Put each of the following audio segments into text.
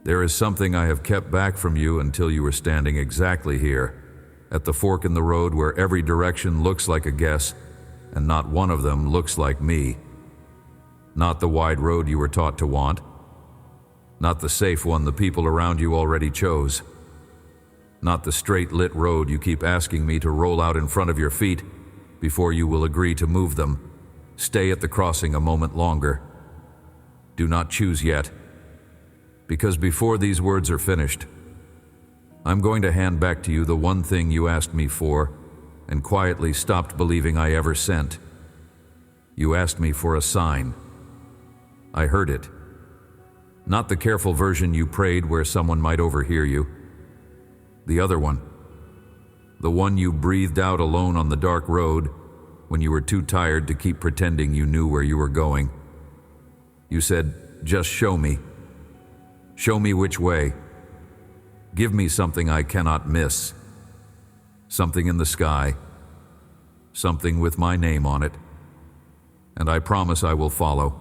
There is something I have kept back from you until you were standing exactly here, at the fork in the road where every direction looks like a guess, and not one of them looks like me. Not the wide road you were taught to want. Not the safe one the people around you already chose. Not the straight lit road you keep asking me to roll out in front of your feet before you will agree to move them. Stay at the crossing a moment longer. Do not choose yet, because before these words are finished, I'm going to hand back to you the one thing you asked me for and quietly stopped believing I ever sent. You asked me for a sign. I heard it. Not the careful version you prayed where someone might overhear you. The other one. The one you breathed out alone on the dark road when you were too tired to keep pretending you knew where you were going. You said, "Just show me. Show me which way. Give me something I cannot miss. Something in the sky. Something with my name on it. And I promise I will follow."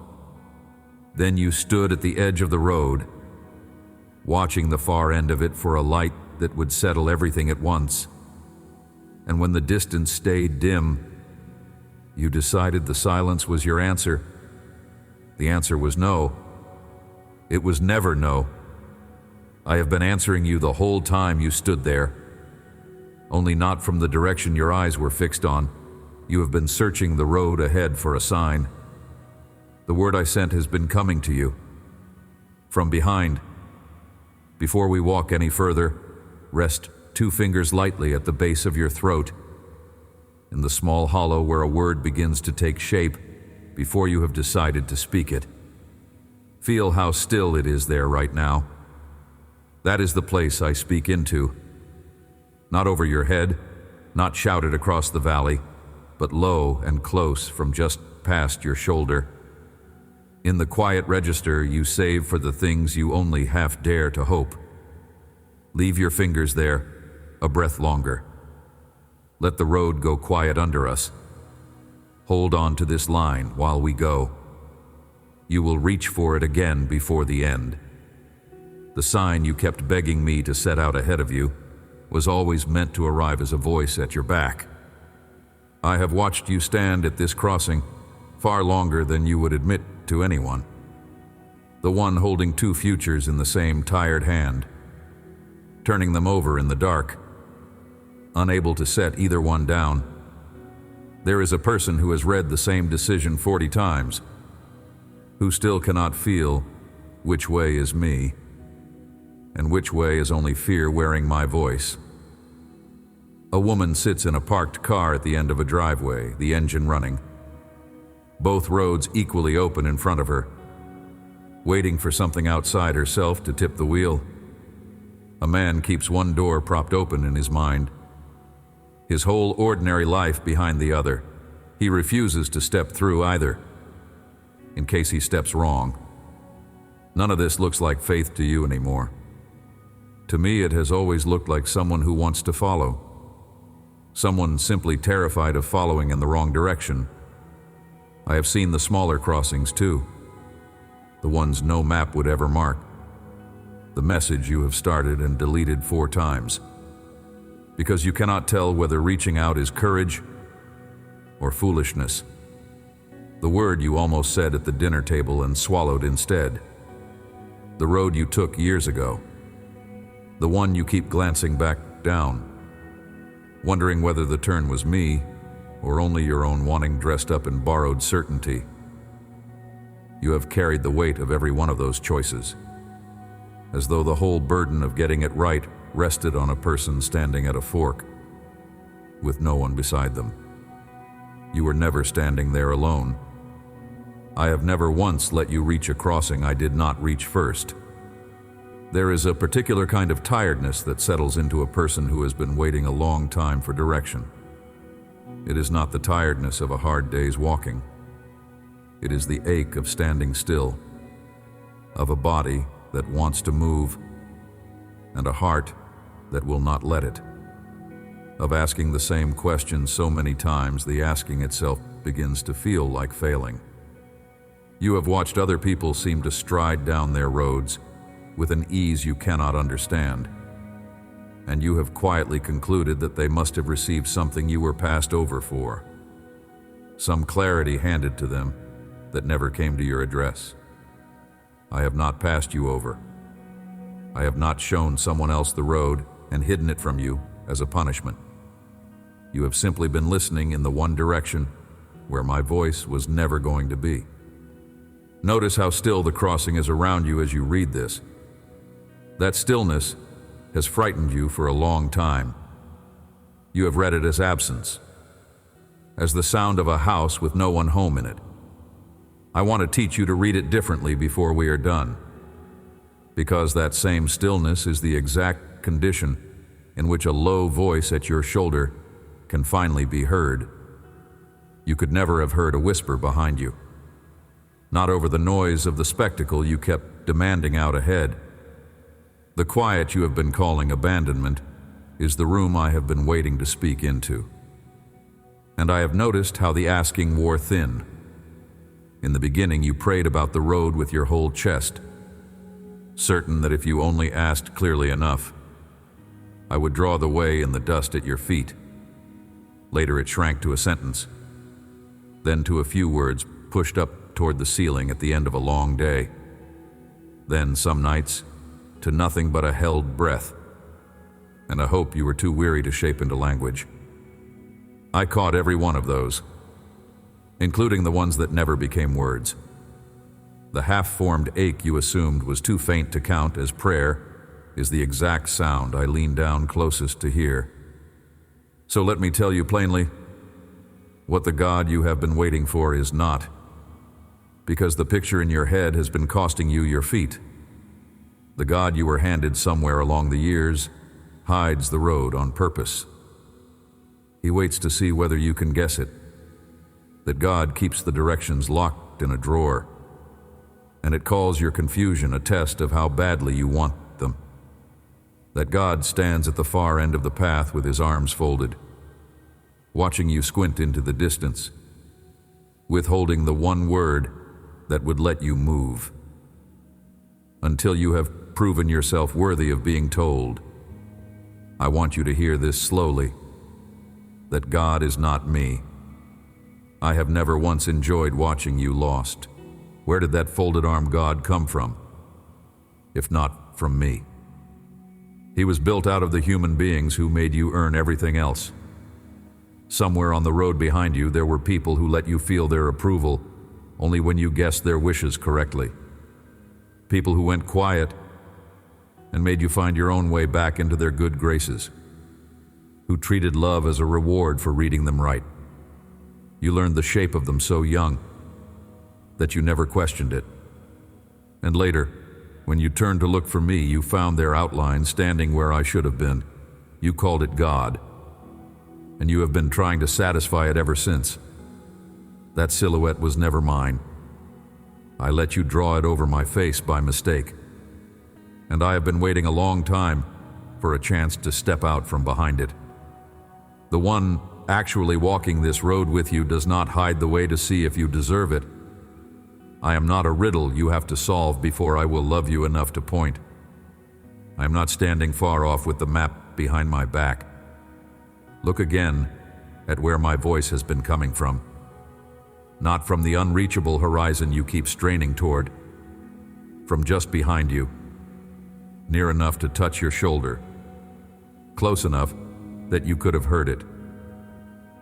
Then you stood at the edge of the road, watching the far end of it for a light that would settle everything at once. And when the distance stayed dim, you decided the silence was your answer. The answer was no. It was never no. I have been answering you the whole time you stood there, only not from the direction your eyes were fixed on. You have been searching the road ahead for a sign. The word I sent has been coming to you. From behind. Before we walk any further, rest 2 fingers lightly at the base of your throat, in the small hollow where a word begins to take shape before you have decided to speak it. Feel how still it is there right now. That is the place I speak into. Not over your head, not shouted across the valley, but low and close from just past your shoulder. In the quiet register you save for the things you only half dare to hope. Leave your fingers there, a breath longer. Let the road go quiet under us. Hold on to this line while we go. You will reach for it again before the end. The sign you kept begging me to set out ahead of you was always meant to arrive as a voice at your back. I have watched you stand at this crossing far longer than you would admit to anyone. The one holding 2 futures in the same tired hand, turning them over in the dark, unable to set either one down. There is a person who has read the same decision 40 times, who still cannot feel which way is me, and which way is only fear wearing my voice. A woman sits in a parked car at the end of a driveway, the engine running. Both roads equally open in front of her, waiting for something outside herself to tip the wheel. A man keeps one door propped open in his mind, his whole ordinary life behind the other. He refuses to step through either, in case he steps wrong. None of this looks like faith to you anymore. To me, it has always looked like someone who wants to follow. Someone simply terrified of following in the wrong direction. I have seen the smaller crossings too, the ones no map would ever mark. The message you have started and deleted 4 times, because you cannot tell whether reaching out is courage or foolishness. The word you almost said at the dinner table and swallowed instead. The road you took years ago. The one you keep glancing back down, wondering whether the turn was me or only your own wanting dressed up in borrowed certainty. You have carried the weight of every one of those choices, as though the whole burden of getting it right rested on a person standing at a fork, with no one beside them. You were never standing there alone. I have never once let you reach a crossing I did not reach first. There is a particular kind of tiredness that settles into a person who has been waiting a long time for direction. It is not the tiredness of a hard day's walking. It is the ache of standing still, of a body that wants to move, and a heart that will not let it, of asking the same question so many times the asking itself begins to feel like failing. You have watched other people seem to stride down their roads, with an ease you cannot understand. And you have quietly concluded that they must have received something you were passed over for, some clarity handed to them that never came to your address. I have not passed you over. I have not shown someone else the road and hidden it from you as a punishment. You have simply been listening in the one direction where my voice was never going to be. Notice how still the crossing is around you as you read this. That stillness has frightened you for a long time. You have read it as absence, as the sound of a house with no one home in it. I want to teach you to read it differently before we are done, because that same stillness is the exact condition in which a low voice at your shoulder can finally be heard. You could never have heard a whisper behind you, not over the noise of the spectacle you kept demanding out ahead. The quiet you have been calling abandonment is the room I have been waiting to speak into. And I have noticed how the asking wore thin. In the beginning, you prayed about the road with your whole chest, certain that if you only asked clearly enough, I would draw the way in the dust at your feet. Later it shrank to a sentence, then to a few words pushed up toward the ceiling at the end of a long day. Then, some nights, to nothing but a held breath, and a hope you were too weary to shape into language. I caught every one of those, including the ones that never became words. The half-formed ache you assumed was too faint to count as prayer is the exact sound I leaned down closest to hear. So let me tell you plainly, what the God you have been waiting for is not, because the picture in your head has been costing you your feet. The God you were handed somewhere along the years hides the road on purpose. He waits to see whether you can guess it. That God keeps the directions locked in a drawer, and it calls your confusion a test of how badly you want them. That God stands at the far end of the path with his arms folded, watching you squint into the distance, withholding the one word that would let you move, until you have proven yourself worthy of being told. I want you to hear this slowly, that God is not me. I have never once enjoyed watching you lost. Where did that folded arm God come from, if not from me? He was built out of the human beings who made you earn everything else. Somewhere on the road behind you, there were people who let you feel their approval only when you guessed their wishes correctly. People who went quiet and made you find your own way back into their good graces, who treated love as a reward for reading them right. You learned the shape of them so young that you never questioned it. And later, when you turned to look for me, you found their outline standing where I should have been. You called it God, and you have been trying to satisfy it ever since. That silhouette was never mine. I let you draw it over my face by mistake, and I have been waiting a long time for a chance to step out from behind it. The one actually walking this road with you does not hide the way to see if you deserve it. I am not a riddle you have to solve before I will love you enough to point. I am not standing far off with the map behind my back. Look again at where my voice has been coming from. Not from the unreachable horizon you keep straining toward. From just behind you, near enough to touch your shoulder, close enough that you could have heard it.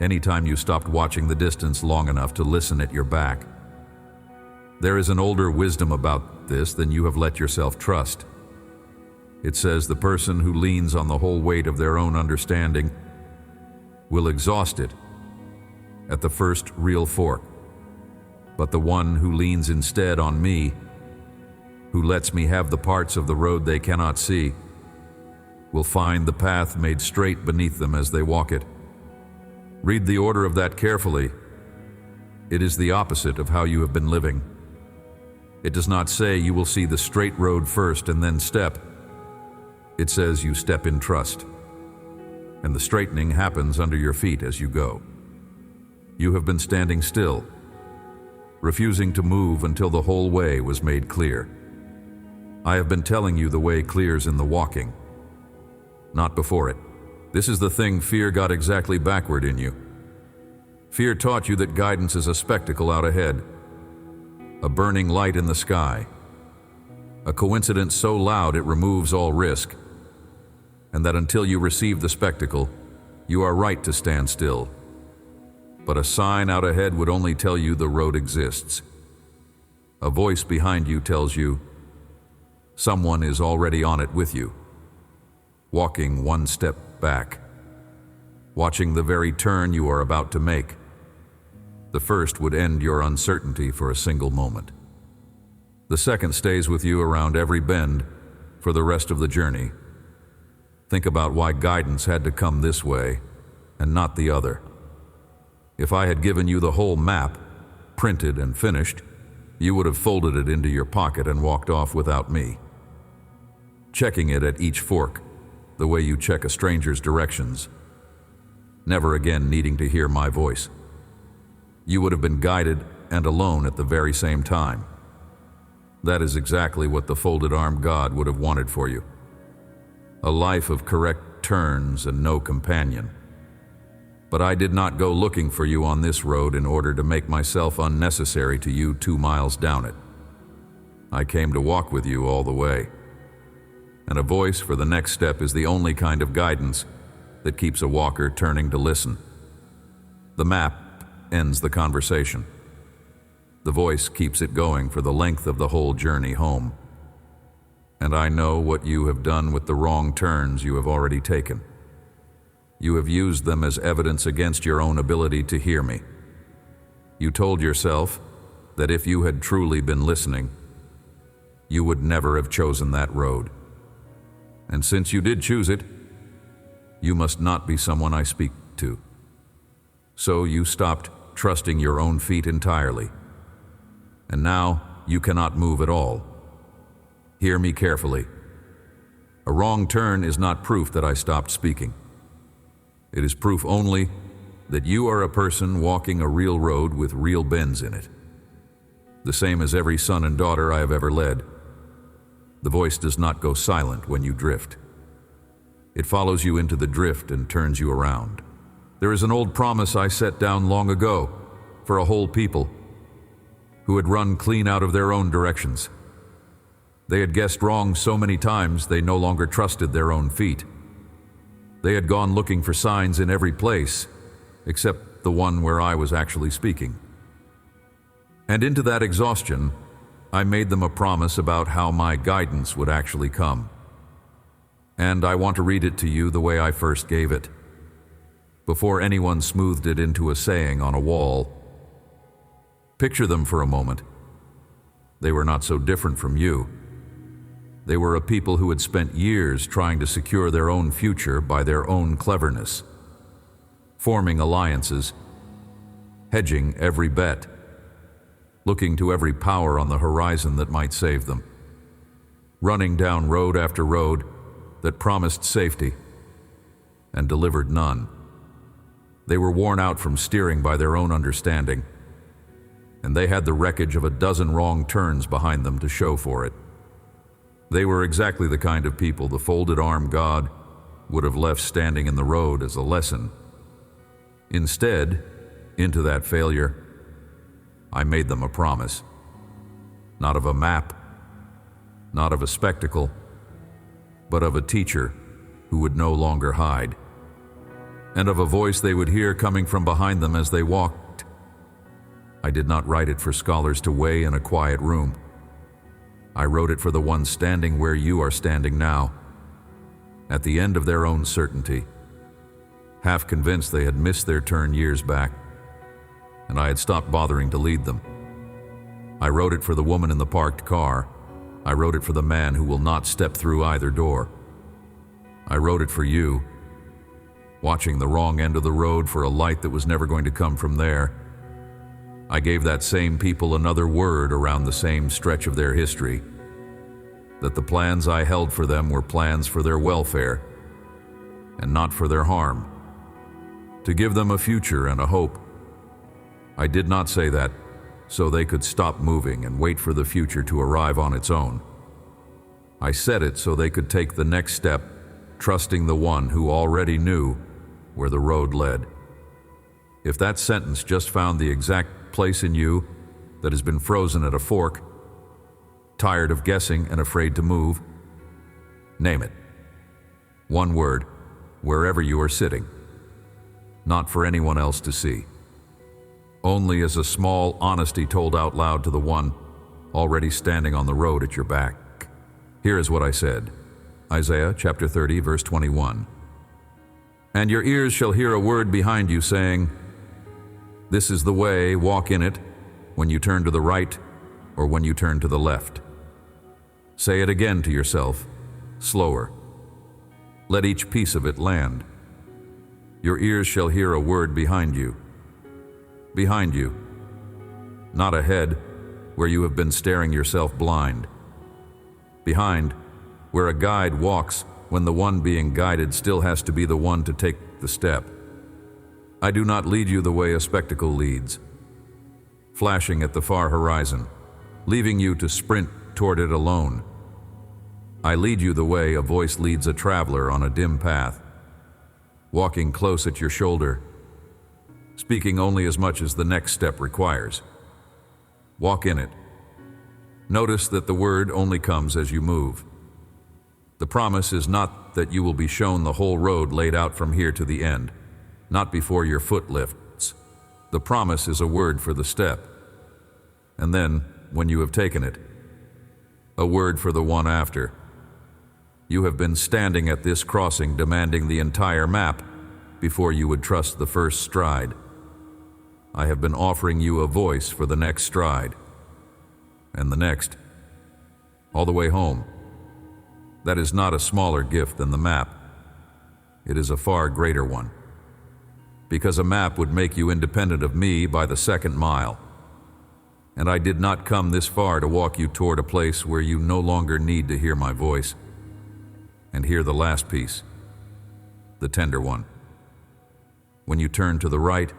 Anytime you stopped watching the distance long enough to listen at your back. There is an older wisdom about this than you have let yourself trust. It says the person who leans on the whole weight of their own understanding will exhaust it at the first real fork. But the one who leans instead on me, who lets me have the parts of the road they cannot see, will find the path made straight beneath them as they walk it. Read the order of that carefully. It is the opposite of how you have been living. It does not say you will see the straight road first and then step. It says you step in trust, and the straightening happens under your feet as you go. You have been standing still, refusing to move until the whole way was made clear. I have been telling you the way clears in the walking, not before it. This is the thing fear got exactly backward in you. Fear taught you that guidance is a spectacle out ahead, a burning light in the sky, a coincidence so loud it removes all risk, and that until you receive the spectacle, you are right to stand still. But a sign out ahead would only tell you the road exists. A voice behind you tells you someone is already on it with you, walking one step back, watching the very turn you are about to make. The first would end your uncertainty for a single moment. The second stays with you around every bend for the rest of the journey. Think about why guidance had to come this way and not the other. If I had given you the whole map, printed and finished, you would have folded it into your pocket and walked off without me, checking it at each fork, the way you check a stranger's directions, never again needing to hear my voice. You would have been guided and alone at the very same time. That is exactly what the folded-arm God would have wanted for you. A life of correct turns and no companion. But I did not go looking for you on this road in order to make myself unnecessary to you 2 miles down it. I came to walk with you all the way. And a voice for the next step is the only kind of guidance that keeps a walker turning to listen. The map ends the conversation. The voice keeps it going for the length of the whole journey home. And I know what you have done with the wrong turns you have already taken. You have used them as evidence against your own ability to hear me. You told yourself that if you had truly been listening, you would never have chosen that road. And since you did choose it, you must not be someone I speak to. So you stopped trusting your own feet entirely. And now you cannot move at all. Hear me carefully. A wrong turn is not proof that I stopped speaking. It is proof only that you are a person walking a real road with real bends in it. The same as every son and daughter I have ever led. The voice does not go silent when you drift. It follows you into the drift and turns you around. There is an old promise I set down long ago for a whole people who had run clean out of their own directions. They had guessed wrong so many times they no longer trusted their own feet. They had gone looking for signs in every place, except the one where I was actually speaking. And into that exhaustion, I made them a promise about how my guidance would actually come. And I want to read it to you the way I first gave it, before anyone smoothed it into a saying on a wall. Picture them for a moment. They were not so different from you. They were a people who had spent years trying to secure their own future by their own cleverness, forming alliances, hedging every bet, looking to every power on the horizon that might save them, running down road after road that promised safety and delivered none. They were worn out from steering by their own understanding, and they had the wreckage of a dozen wrong turns behind them to show for it. They were exactly the kind of people the folded-arm God would have left standing in the road as a lesson. Instead, into that failure, I made them a promise. Not of a map, not of a spectacle, but of a teacher who would no longer hide, and of a voice they would hear coming from behind them as they walked. I did not write it for scholars to weigh in a quiet room. I wrote it for the ones standing where you are standing now, at the end of their own certainty, half convinced they had missed their turn years back, and I had stopped bothering to lead them. I wrote it for the woman in the parked car. I wrote it for the man who will not step through either door. I wrote it for you, watching the wrong end of the road for a light that was never going to come from there. I gave that same people another word around the same stretch of their history, that the plans I held for them were plans for their welfare and not for their harm, to give them a future and a hope. I did not say that so they could stop moving and wait for the future to arrive on its own. I said it so they could take the next step, trusting the one who already knew where the road led. If that sentence just found the exact place in you that has been frozen at a fork, tired of guessing and afraid to move, name it. One word, wherever you are sitting. Not for anyone else to see. Only as a small honesty told out loud to the one already standing on the road at your back. Here is what I said. Isaiah chapter 30, verse 21. And your ears shall hear a word behind you saying, this is the way, walk in it, when you turn to the right or when you turn to the left. Say it again to yourself, slower. Let each piece of it land. Your ears shall hear a word behind you. Behind you. Not ahead, where you have been staring yourself blind. Behind, where a guide walks when the one being guided still has to be the one to take the step. I do not lead you the way a spectacle leads, flashing at the far horizon, leaving you to sprint toward it alone. I lead you the way a voice leads a traveler on a dim path, walking close at your shoulder, speaking only as much as the next step requires. Walk in it. Notice that the word only comes as you move. The promise is not that you will be shown the whole road laid out from here to the end, not before your foot lifts. The promise is a word for the step. And then, when you have taken it, a word for the one after. You have been standing at this crossing demanding the entire map before you would trust the first stride. I have been offering you a voice for the next stride, and the next, all the way home. That is not a smaller gift than the map. It is a far greater one, because a map would make you independent of me by the second mile. And I did not come this far to walk you toward a place where you no longer need to hear my voice. And hear the last piece, the tender one. When you turn to the right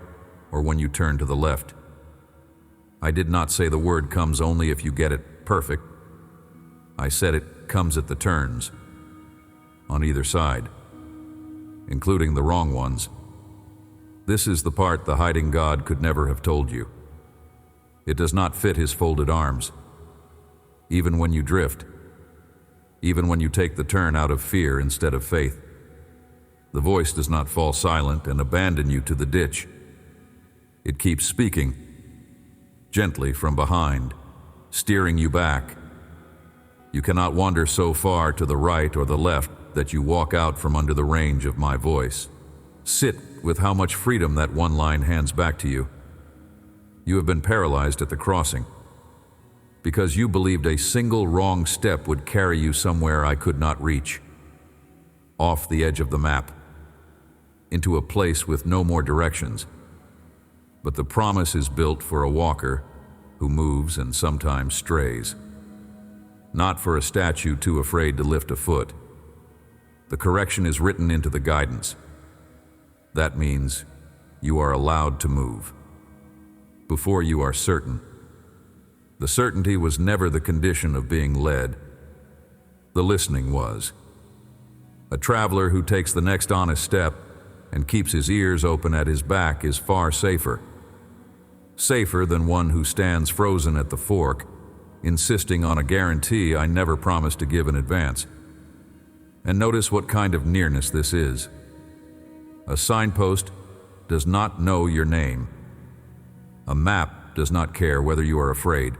or when you turn to the left. I did not say the word comes only if you get it perfect. I said it comes at the turns, on either side, including the wrong ones. This is the part the hiding God could never have told you. It does not fit his folded arms. Even when you drift, even when you take the turn out of fear instead of faith, the voice does not fall silent and abandon you to the ditch. It keeps speaking, gently from behind, steering you back. You cannot wander so far to the right or the left that you walk out from under the range of my voice. Sit with how much freedom that one line hands back to you. You have been paralyzed at the crossing because you believed a single wrong step would carry you somewhere I could not reach, off the edge of the map, into a place with no more directions. But the promise is built for a walker who moves and sometimes strays, not for a statue too afraid to lift a foot. The correction is written into the guidance. That means you are allowed to move before you are certain. The certainty was never the condition of being led. The listening was. A traveler who takes the next honest step and keeps his ears open at his back is far safer. Safer than one who stands frozen at the fork, insisting on a guarantee I never promised to give in advance. And notice what kind of nearness this is. A signpost does not know your name. A map does not care whether you are afraid.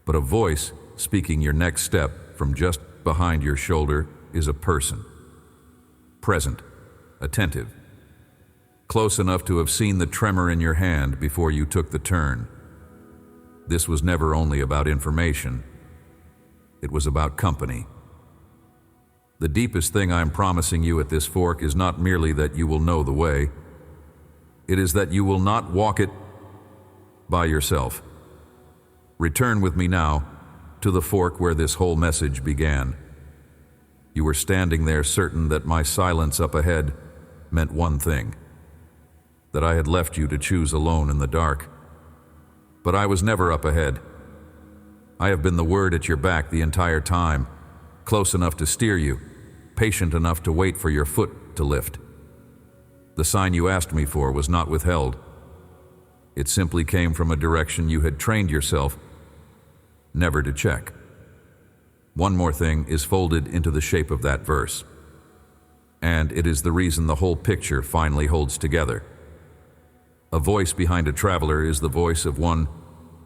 But a voice speaking your next step from just behind your shoulder is a person. Present, attentive, close enough to have seen the tremor in your hand before you took the turn. This was never only about information. It was about company. The deepest thing I am promising you at this fork is not merely that you will know the way. It is that you will not walk it by yourself. Return with me now to the fork where this whole message began. You were standing there certain that my silence up ahead meant one thing, that I had left you to choose alone in the dark. But I was never up ahead. I have been the word at your back the entire time, close enough to steer you, patient enough to wait for your foot to lift. The sign you asked me for was not withheld. It simply came from a direction you had trained yourself never to check. One more thing is folded into the shape of that verse, and it is the reason the whole picture finally holds together. A voice behind a traveler is the voice of one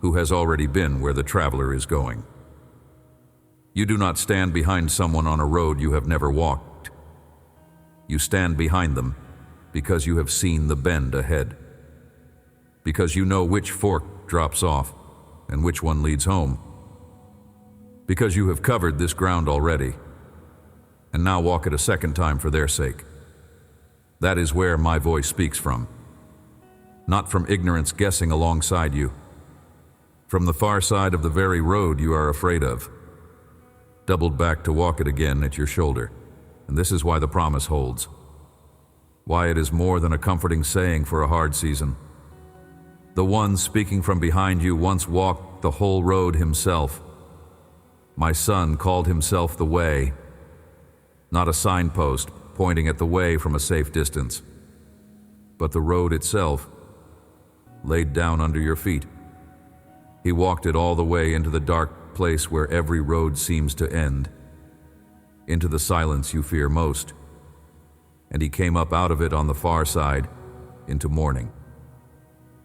who has already been where the traveler is going. You do not stand behind someone on a road you have never walked. You stand behind them because you have seen the bend ahead, because you know which fork drops off and which one leads home, because you have covered this ground already and now walk it a second time for their sake. That is where my voice speaks from, not from ignorance guessing alongside you, from the far side of the very road you are afraid of, doubled back to walk it again at your shoulder. And this is why the promise holds, why it is more than a comforting saying for a hard season. The one speaking from behind you once walked the whole road himself. My son called himself the way, not a signpost pointing at the way from a safe distance, but the road itself, laid down under your feet. He walked it all the way into the dark place where every road seems to end, into the silence you fear most, and he came up out of it on the far side into morning.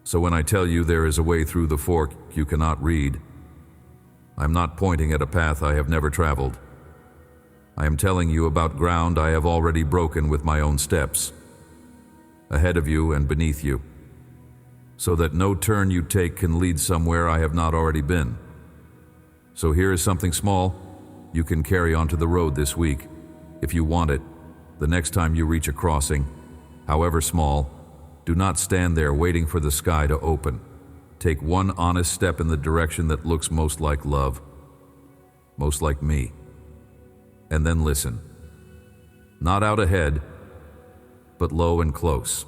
So when I tell you there is a way through the fork you cannot read, I'm not pointing at a path I have never traveled. I am telling you about ground I have already broken with my own steps, ahead of you and beneath you, so that no turn you take can lead somewhere I have not already been. So here is something small you can carry onto the road this week, if you want it. The next time you reach a crossing, however small, do not stand there waiting for the sky to open. Take one honest step in the direction that looks most like love, most like me, and then listen. Not out ahead, but low and close.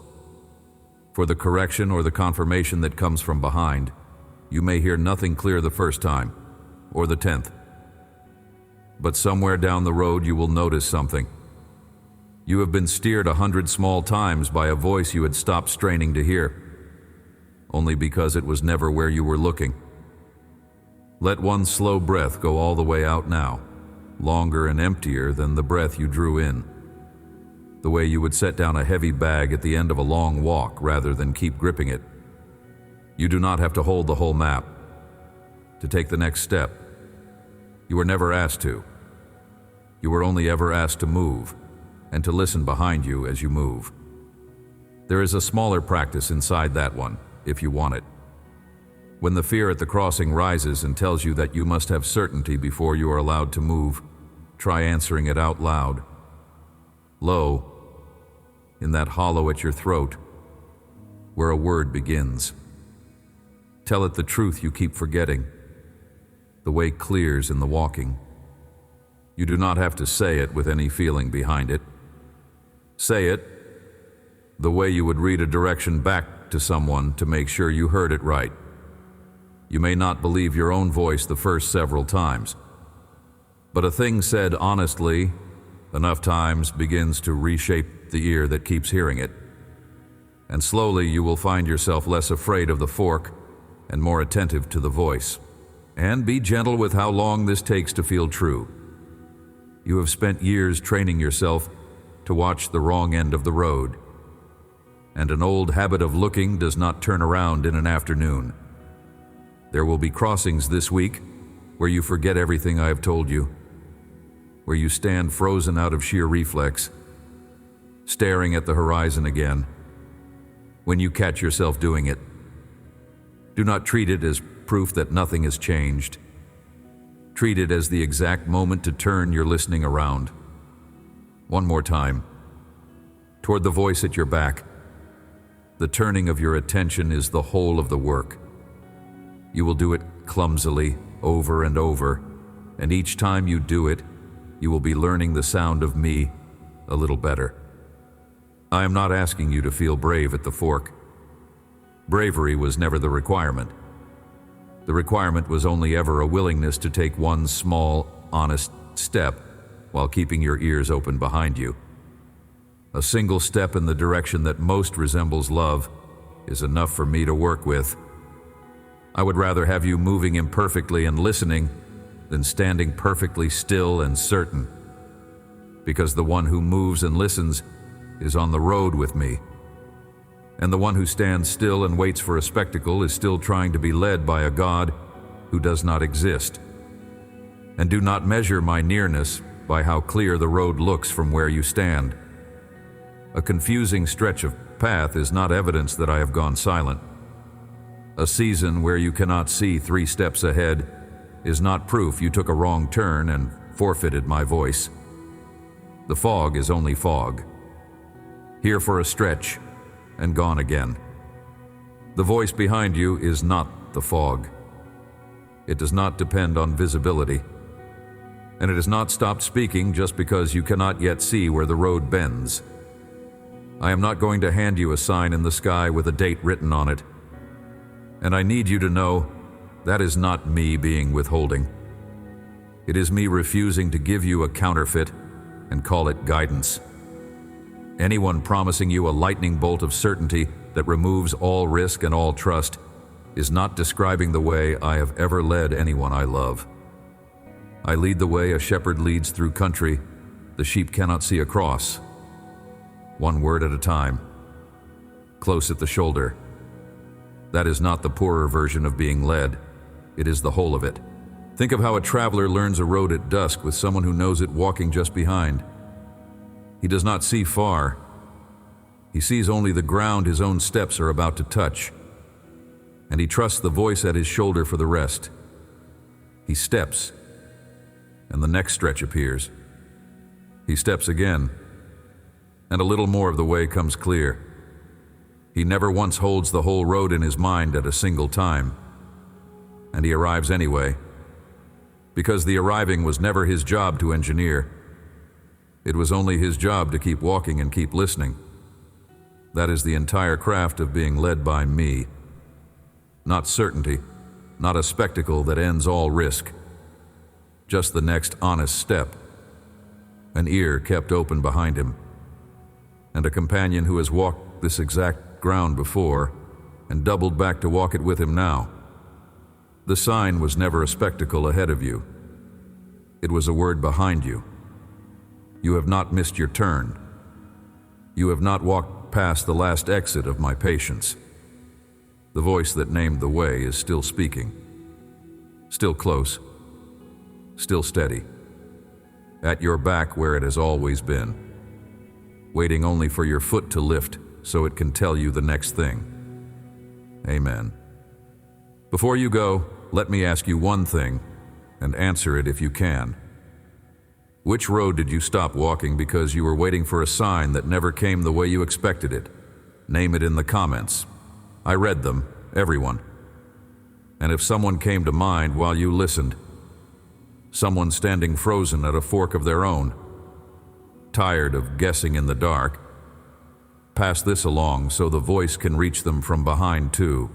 For the correction or the confirmation that comes from behind, you may hear nothing clear the first time, or the 10th. But somewhere down the road you will notice something. You have been steered 100 small times by a voice you had stopped straining to hear, only because it was never where you were looking. Let one slow breath go all the way out now, longer and emptier than the breath you drew in, the way you would set down a heavy bag at the end of a long walk rather than keep gripping it. You do not have to hold the whole map to take the next step. You were never asked to. You were only ever asked to move and to listen behind you as you move. There is a smaller practice inside that one, if you want it. When the fear at the crossing rises and tells you that you must have certainty before you are allowed to move, try answering it out loud. Low, in that hollow at your throat, where a word begins. Tell it the truth you keep forgetting. The way clears in the walking. You do not have to say it with any feeling behind it. Say it the way you would read a direction back to someone to make sure you heard it right. You may not believe your own voice the first several times, but a thing said honestly enough times begins to reshape the ear that keeps hearing it. And slowly you will find yourself less afraid of the fork and more attentive to the voice. And be gentle with how long this takes to feel true. You have spent years training yourself to watch the wrong end of the road. And an old habit of looking does not turn around in an afternoon. There will be crossings this week where you forget everything I have told you, where you stand frozen out of sheer reflex, staring at the horizon again. When you catch yourself doing it, do not treat it as proof that nothing has changed. Treat it as the exact moment to turn your listening around. One more time, toward the voice at your back. The turning of your attention is the whole of the work. You will do it clumsily, over and over, and each time you do it, you will be learning the sound of me a little better. I am not asking you to feel brave at the fork. Bravery was never the requirement. The requirement was only ever a willingness to take one small, honest step while keeping your ears open behind you. A single step in the direction that most resembles love is enough for me to work with. I would rather have you moving imperfectly and listening than standing perfectly still and certain, because the one who moves and listens is on the road with me, and the one who stands still and waits for a spectacle is still trying to be led by a God who does not exist. And do not measure my nearness by how clear the road looks from where you stand. A confusing stretch of path is not evidence that I have gone silent. A season where you cannot see 3 steps ahead is not proof you took a wrong turn and forfeited my voice. The fog is only fog, here for a stretch and gone again. The voice behind you is not the fog. It does not depend on visibility, and it has not stopped speaking just because you cannot yet see where the road bends. I am not going to hand you a sign in the sky with a date written on it, and I need you to know that is not me being withholding. It is me refusing to give you a counterfeit and call it guidance. Anyone promising you a lightning bolt of certainty that removes all risk and all trust is not describing the way I have ever led anyone I love. I lead the way a shepherd leads through country the sheep cannot see across. One word at a time, close at the shoulder. That is not the poorer version of being led. It is the whole of it. Think of how a traveler learns a road at dusk with someone who knows it walking just behind. He does not see far. He sees only the ground his own steps are about to touch, and he trusts the voice at his shoulder for the rest. He steps, and the next stretch appears. He steps again, and a little more of the way comes clear. He never once holds the whole road in his mind at a single time, and he arrives anyway, because the arriving was never his job to engineer. It was only his job to keep walking and keep listening. That is the entire craft of being led by me. Not certainty, not a spectacle that ends all risk. Just the next honest step, an ear kept open behind him, and a companion who has walked this exact ground before and doubled back to walk it with him now. The sign was never a spectacle ahead of you. It was a word behind you. You have not missed your turn. You have not walked past the last exit of my patience. The voice that named the way is still speaking, still close, still steady, at your back where it has always been, waiting only for your foot to lift so it can tell you the next thing. Amen. Before you go, let me ask you one thing, and answer it if you can. Which road did you stop walking because you were waiting for a sign that never came the way you expected it? Name it in the comments. I read them, everyone. And if someone came to mind while you listened, someone standing frozen at a fork of their own, tired of guessing in the dark, pass this along so the voice can reach them from behind too.